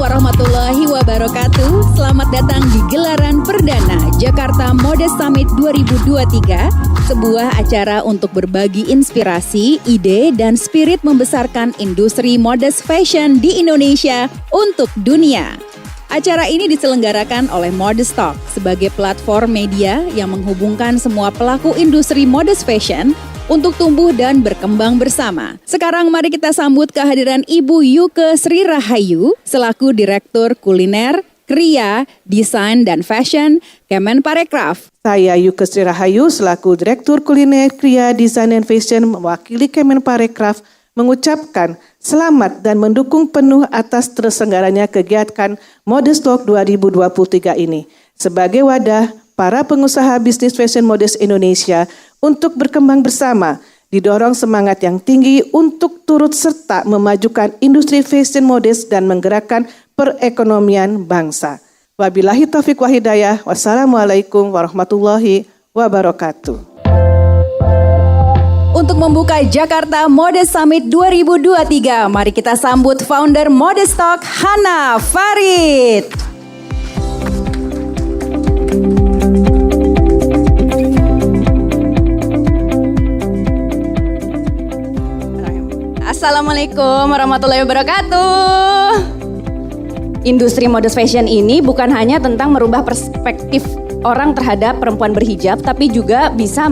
warahmatullahi wabarakatuh. Selamat datang di gelaran perdana Jakarta Mode Summit 2023, sebuah acara untuk berbagi inspirasi, ide, dan spirit membesarkan industri modest fashion di Indonesia untuk dunia. Acara ini diselenggarakan oleh Modestock sebagai platform media yang menghubungkan semua pelaku industri modest fashion untuk tumbuh dan berkembang bersama. Sekarang mari kita sambut kehadiran Ibu Yuke Sri Rahayu selaku Direktur Kuliner, Kriya, Desain dan Fashion Kemenparekraf. Saya Yuke Sri Rahayu selaku Direktur Kuliner, Kriya, Desain dan Fashion mewakili Kemenparekraf mengucapkan selamat dan mendukung penuh atas terselenggaranya kegiatan Modestock 2023 ini sebagai wadah para pengusaha bisnis fashion modest Indonesia untuk berkembang bersama, didorong semangat yang tinggi untuk turut serta memajukan industri fashion modest dan menggerakkan perekonomian bangsa. Wabillahi taufiq wa hidayah. Wassalamualaikum warahmatullahi wabarakatuh. Untuk membuka Jakarta Mode Summit 2023, mari kita sambut founder Modestock, Hana Farid. Assalamualaikum warahmatullahi wabarakatuh. Industri modest fashion ini bukan hanya tentang merubah perspektif orang terhadap perempuan berhijab, tapi juga bisa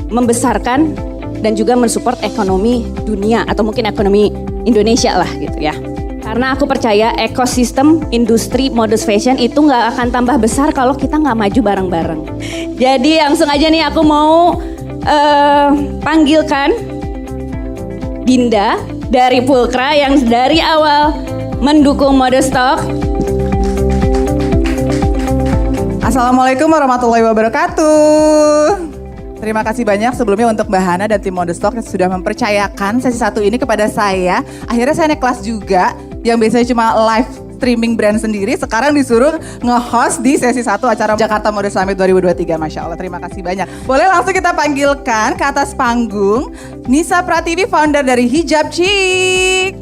membesarkan dan juga mensupport ekonomi dunia atau mungkin ekonomi Indonesia lah gitu ya. Karena aku percaya ekosistem industri modest fashion itu nggak akan tambah besar kalau kita nggak maju bareng-bareng. Jadi langsung aja nih aku mau panggilkan Dinda dari Pulkra yang dari awal mendukung Modestock. Assalamualaikum warahmatullahi wabarakatuh. Terima kasih banyak sebelumnya untuk Mbak Hana dan tim Modestock yang sudah mempercayakan sesi satu ini kepada saya. Akhirnya saya naik kelas juga, yang biasanya cuma live streaming brand sendiri, sekarang disuruh nge-host di sesi 1 acara Jakarta Mode Summit 2023. Masya Allah, terima kasih banyak. Boleh langsung kita panggilkan ke atas panggung Nisa Pratiwi, founder dari Hijab Chic,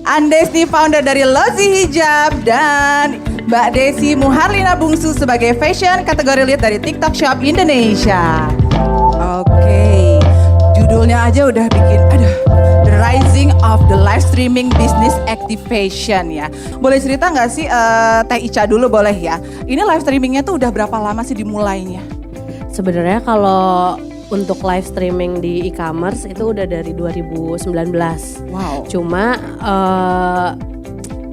Andesni, founder dari Lozi Hijab, dan Mbak Desi Muharlina Bungsu sebagai fashion kategori lead dari TikTok Shop Indonesia. Oke, judulnya aja udah bikin, The Rising of the Live Streaming Business Activation ya. Boleh cerita nggak sih Teh Ica dulu boleh ya? Ini live streamingnya tuh udah berapa lama sih dimulainya? Sebenarnya kalau untuk live streaming di e-commerce itu udah dari 2019. Wow. Cuma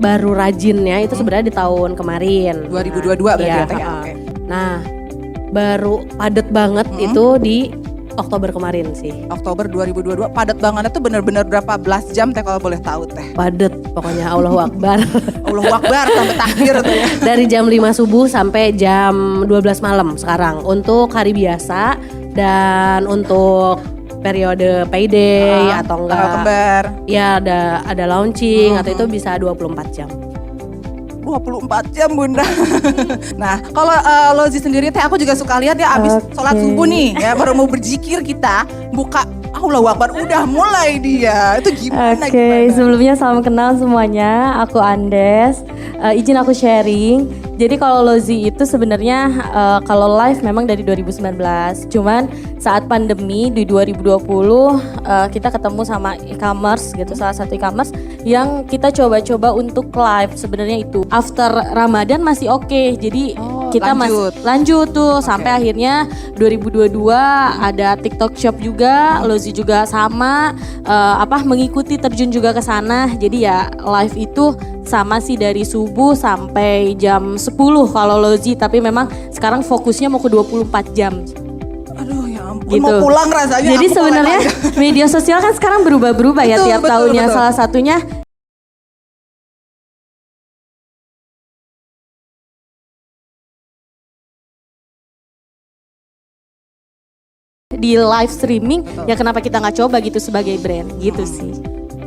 baru rajinnya itu sebenarnya di tahun kemarin. 2022 berarti ya Teh? Okay. Nah, baru padet banget itu di Oktober kemarin sih. Oktober 2022, padat bangetnya tuh bener-bener berapa belas jam Teh kalau boleh tahu Teh? Padet pokoknya, Allahu Akbar. Allahu Akbar sampai takbir tuh ya. Dari jam 5 subuh sampai jam 12 malam sekarang untuk hari biasa dan untuk periode payday atau enggak kembar. Ya ada launching atau itu bisa 24 jam. 24 jam Bunda. Nah kalau Lozi sendiri Teh, aku juga suka lihat ya abis sholat subuh nih ya, baru mau berzikir kita buka Allahu Akbar udah mulai dia. Itu gimana? Oke, sebelumnya salam kenal semuanya. Aku Andes. Izin aku sharing. Jadi kalau Lozi itu sebenarnya kalau live memang dari 2019. Cuman saat pandemi di 2020 kita ketemu sama e-commerce gitu, salah satu e-commerce yang kita coba-coba untuk live sebenarnya itu. After Ramadan masih oke. Jadi kita lanjut tuh sampai akhirnya 2022 ada TikTok Shop juga, Lozi juga sama mengikuti terjun juga ke sana. Jadi ya live itu sama sih dari subuh sampai jam 10 kalau Lozi, tapi memang sekarang fokusnya mau ke 24 jam. Aduh ya ampun, gitu. Mau pulang rasanya. Jadi sebenarnya media sosial kan sekarang berubah-berubah ya tiap tahunnya. Betul. Salah satunya di live streaming. Ya kenapa kita nggak coba gitu sebagai brand gitu sih.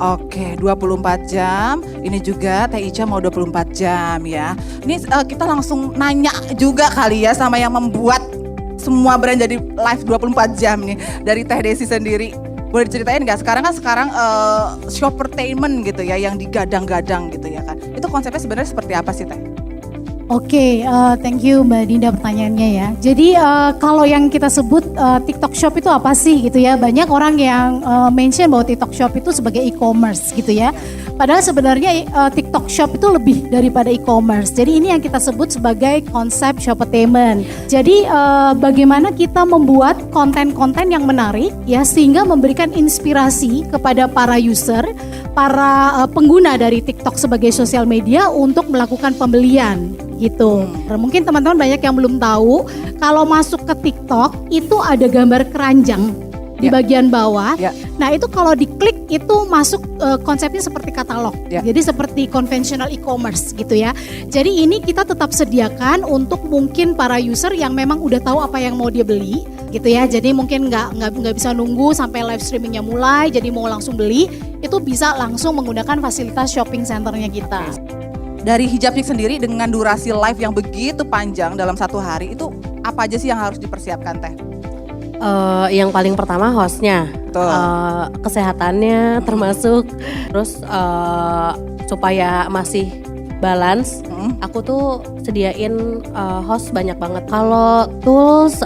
Oke, 24 jam. Ini juga Teh Ica mau 24 jam ya. Ini kita langsung nanya juga kali ya sama yang membuat semua brand jadi live 24 jam nih. Dari Teh Desi sendiri. Boleh diceritain nggak? Sekarang shoppertainment gitu ya, yang digadang-gadang gitu ya kan. Itu konsepnya sebenarnya seperti apa sih Teh? Oke, thank you Mbak Dinda pertanyaannya ya. Jadi kalau yang kita sebut TikTok Shop itu apa sih gitu ya. Banyak orang yang mention bahwa TikTok Shop itu sebagai e-commerce gitu ya. Padahal sebenarnya TikTok Shop itu lebih daripada e-commerce. Jadi ini yang kita sebut sebagai konsep shoppertainment. Jadi bagaimana kita membuat konten-konten yang menarik ya, sehingga memberikan inspirasi kepada para user, para pengguna dari TikTok sebagai sosial media untuk melakukan pembelian gitu. Mungkin teman-teman banyak yang belum tahu kalau masuk ke TikTok itu ada gambar keranjang di bagian bawah. Nah itu kalau diklik itu masuk konsepnya seperti katalog. Jadi seperti konvensional e-commerce gitu ya. Jadi ini kita tetap sediakan untuk mungkin para user yang memang udah tahu apa yang mau dia beli gitu ya. Jadi mungkin nggak bisa nunggu sampai live streamingnya mulai. Jadi mau langsung beli itu bisa langsung menggunakan fasilitas shopping centernya kita. Dari Hijabchick sendiri dengan durasi live yang begitu panjang dalam satu hari, itu apa aja sih yang harus dipersiapkan Teh? Yang paling pertama hostnya, kesehatannya termasuk, terus supaya masih balance, aku tuh sediain host banyak banget. Kalau tools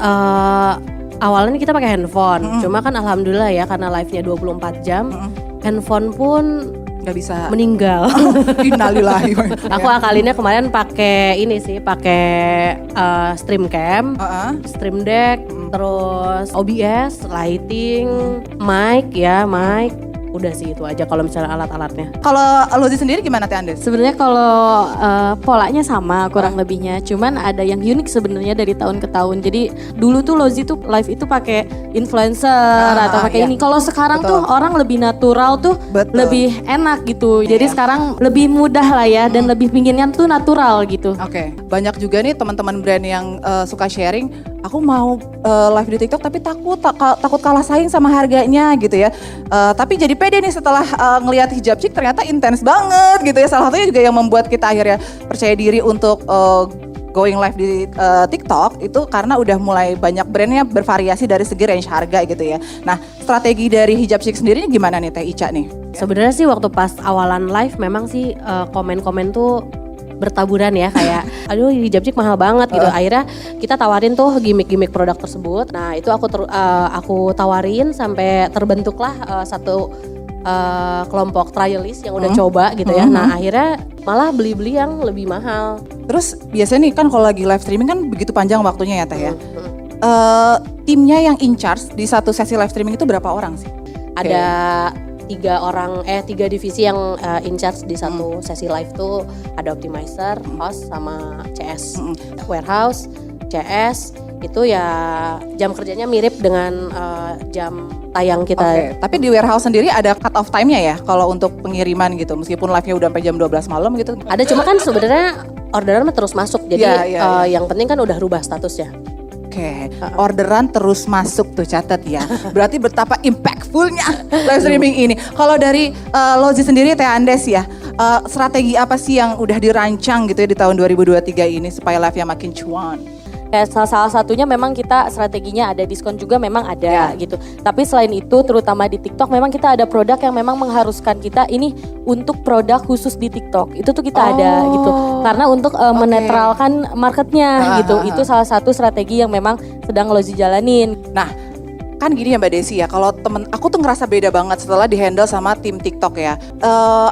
awalnya kita pakai handphone, cuma kan alhamdulillah ya karena live-nya 24 jam, handphone pun Gak bisa meninggal. Innalillahi. Aku akalinnya kemarin pakai ini sih, pakai Streamcam, Stream Deck, terus OBS, lighting, mic. Udah sih itu aja kalau misalnya alat-alatnya. Kalau Lozi sendiri gimana Teh Andes? Sebenarnya kalau polanya sama kurang lebihnya, cuman ada yang unik sebenarnya dari tahun ke tahun. Jadi dulu tuh Lozi tuh live itu pakai influencer atau pakai ini. Kalau sekarang tuh orang lebih natural tuh, lebih enak gitu. Jadi sekarang lebih mudah lah ya dan lebih pinginnya tuh natural gitu. Oke, banyak juga nih teman-teman brand yang suka sharing. Aku mau live di TikTok tapi takut kalah saing sama harganya gitu ya. Tapi jadi pede nih setelah ngelihat Hijabchick ternyata intens banget gitu ya. Salah satunya juga yang membuat kita akhirnya percaya diri untuk going live di TikTok itu karena udah mulai banyak brandnya bervariasi dari segi range harga gitu ya. Nah, strategi dari Hijabchick sendiri gimana nih Teh Ica nih? Sebenarnya sih waktu pas awalan live memang sih komen-komen tuh bertaburan ya, kayak aduh Hijabchick mahal banget gitu. Akhirnya kita tawarin tuh gimmick-gimmick produk tersebut. Nah itu aku tawarin sampai terbentuklah satu kelompok trialist yang udah coba gitu ya. Nah akhirnya malah beli-beli yang lebih mahal. Terus biasanya nih kan kalau lagi live streaming kan begitu panjang waktunya ya Teh ya. Timnya yang in charge di satu sesi live streaming itu berapa orang sih? Ada 3 divisi yang in charge di satu sesi live tuh. Ada optimizer, host, sama CS. Warehouse, CS itu ya jam kerjanya mirip dengan jam tayang kita. Tapi di warehouse sendiri ada cut off time-nya ya kalau untuk pengiriman gitu, meskipun live-nya udah sampai jam 12 malam gitu. Ada, cuma kan sebenarnya orderan terus masuk, jadi yang penting kan udah rubah statusnya. Oke, orderan terus masuk tuh, catat ya. Berarti betapa impactfulnya live streaming ini. Kalau dari Lozi sendiri Teh Andes ya, strategi apa sih yang udah dirancang gitu ya di tahun 2023 ini supaya live-nya makin cuan? Kayak salah satunya memang kita strateginya ada diskon juga memang ada gitu. Tapi selain itu terutama di TikTok memang kita ada produk yang memang mengharuskan kita ini untuk produk khusus di TikTok. Itu tuh kita ada gitu. Karena untuk menetralkan marketnya gitu. Itu salah satu strategi yang memang sedang Lozi jalanin. Nah, kan gini ya Mbak Desi ya, kalau aku tuh ngerasa beda banget setelah di-handle sama tim TikTok ya.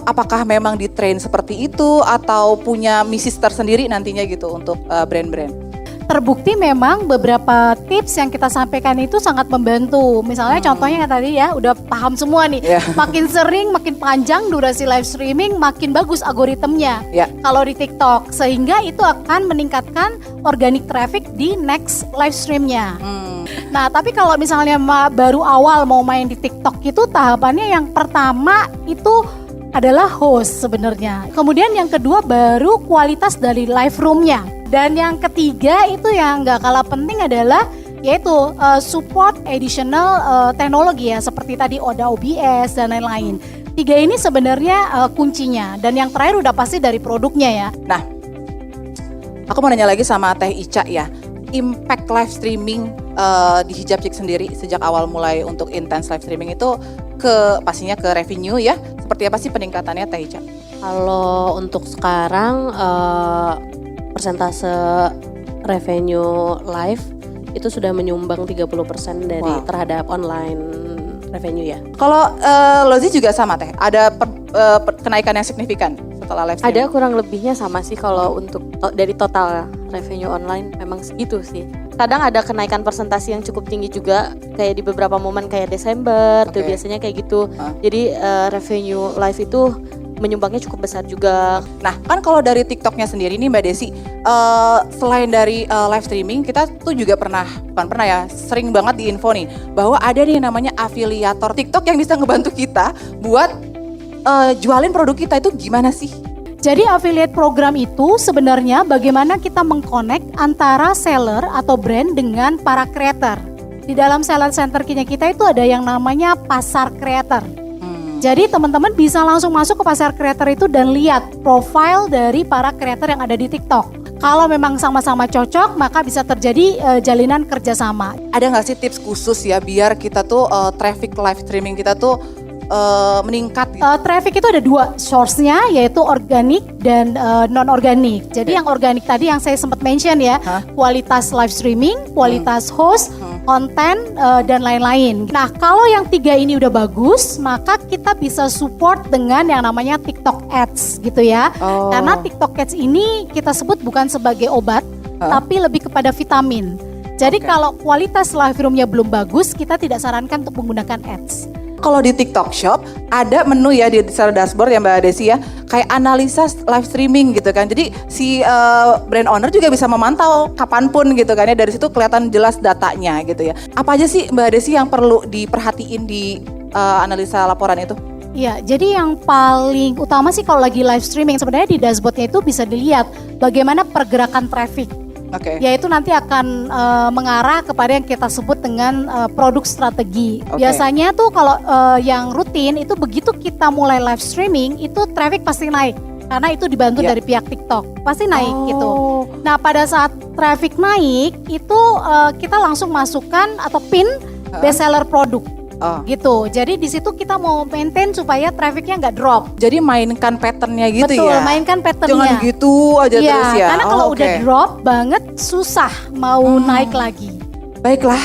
Apakah memang di-train seperti itu atau punya misi tersendiri nantinya gitu untuk brand-brand? Terbukti memang beberapa tips yang kita sampaikan itu sangat membantu. Misalnya contohnya yang tadi ya udah paham semua nih. Makin sering, makin panjang durasi live streaming, makin bagus algoritmnya. Kalau di TikTok, sehingga itu akan meningkatkan organic traffic di next live streamnya. Nah tapi kalau misalnya baru awal mau main di TikTok itu tahapannya yang pertama itu adalah host sebenarnya. Kemudian yang kedua baru kualitas dari live roomnya. Dan yang ketiga itu yang gak kalah penting adalah yaitu support additional teknologi ya, seperti tadi ada OBS dan lain-lain. 3 ini sebenarnya kuncinya, dan yang terakhir udah pasti dari produknya ya. Nah, aku mau nanya lagi sama Teh Ica ya. impact live streaming di Hijab Chick sendiri sejak awal mulai untuk intens live streaming itu pastinya ke revenue ya. Seperti apa sih peningkatannya Teh Hijab? Kalau untuk sekarang persentase revenue live itu sudah menyumbang 30% dari terhadap online revenue ya. Kalau Lozi juga sama Teh, ada kenaikan yang signifikan setelah live streaming? Ada kurang lebihnya sama sih kalau untuk dari total revenue online memang segitu sih. Kadang ada kenaikan persentase yang cukup tinggi juga kayak di beberapa momen kayak Desember tuh biasanya kayak gitu. Jadi revenue live itu menyumbangnya cukup besar juga. Nah kan kalau dari TikToknya sendiri nih Mbak Desi, selain dari live streaming kita tuh juga bukan pernah ya, sering banget di info nih bahwa ada nih yang namanya afiliator TikTok yang bisa ngebantu kita buat jualin produk kita. Itu gimana sih? Jadi affiliate program itu sebenarnya bagaimana kita mengconnect antara seller atau brand dengan para creator. Di dalam seller center kita itu ada yang namanya pasar creator. Jadi teman-teman bisa langsung masuk ke pasar creator itu dan lihat profile dari para creator yang ada di TikTok. Kalau memang sama-sama cocok, maka bisa terjadi jalinan kerjasama. Ada nggak sih tips khusus ya biar kita tuh traffic live streaming kita tuh meningkat gitu? Traffic itu ada dua source-nya, yaitu organik dan non-organik. Jadi yang organik tadi yang saya sempat mention ya, kualitas live streaming, kualitas host, konten, dan lain-lain. Nah kalau yang tiga ini udah bagus, maka kita bisa support dengan yang namanya TikTok Ads gitu ya. Karena TikTok Ads ini kita sebut bukan sebagai obat, tapi lebih kepada vitamin. Jadi kalau kualitas live room-nya belum bagus, kita tidak sarankan untuk menggunakan ads. Kalau di TikTok Shop ada menu ya di secara dashboard ya Mbak Desi ya, kayak analisa live streaming gitu kan. Jadi si brand owner juga bisa memantau kapanpun gitu kan ya, dari situ kelihatan jelas datanya gitu ya. Apa aja sih Mbak Desi yang perlu diperhatiin di analisa laporan itu? Ya, jadi yang paling utama sih kalau lagi live streaming sebenarnya di dashboardnya itu bisa dilihat bagaimana pergerakan traffic. Yaitu nanti akan mengarah kepada yang kita sebut dengan produk strategi. Biasanya tuh kalau yang rutin itu begitu kita mulai live streaming itu traffic pasti naik. Karena itu dibantu dari pihak TikTok, pasti naik gitu. Nah pada saat traffic naik itu kita langsung masukkan atau pin bestseller produk. Gitu, jadi di situ kita mau maintain supaya trafficnya nggak drop. Jadi mainkan patternnya gitu. Betul, ya. mainkan patternnya. Jangan gitu aja terus ya. Karena kalau udah drop banget susah mau naik lagi. Baiklah,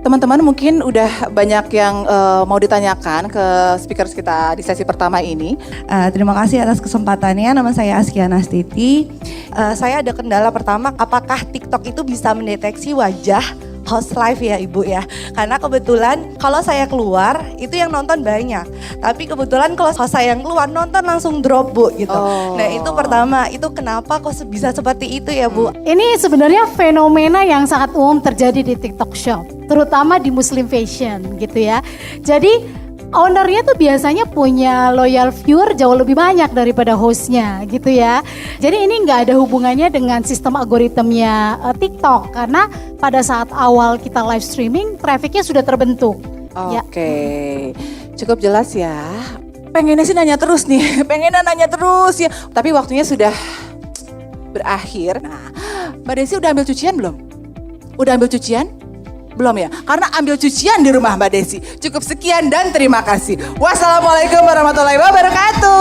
teman-teman mungkin udah banyak yang mau ditanyakan ke speaker kita di sesi pertama ini. Terima kasih atas kesempatannya. Nama saya Askia Nastiti. Saya ada kendala pertama, apakah TikTok itu bisa mendeteksi wajah host live ya Ibu ya? Karena kebetulan kalau saya keluar itu yang nonton banyak. Tapi kebetulan kalau host saya yang keluar nonton langsung drop Bu gitu. Nah itu pertama, itu kenapa kok bisa seperti itu ya Bu? Ini sebenarnya fenomena yang sangat umum terjadi di TikTok Shop. Terutama di Muslim Fashion gitu ya. Jadi ownernya tuh biasanya punya loyal viewer jauh lebih banyak daripada hostnya gitu ya. Jadi ini nggak ada hubungannya dengan sistem algoritmnya TikTok. Karena pada saat awal kita live streaming trafficnya sudah terbentuk. Cukup jelas ya. Pengennya sih nanya terus nih, nanya terus ya. Tapi waktunya sudah berakhir. Nah, Mbak Desi udah ambil cucian belum? Udah ambil cucian? Belum ya? Karena ambil cucian di rumah Mbak Desi. Cukup sekian dan terima kasih. Wassalamualaikum warahmatullahi wabarakatuh.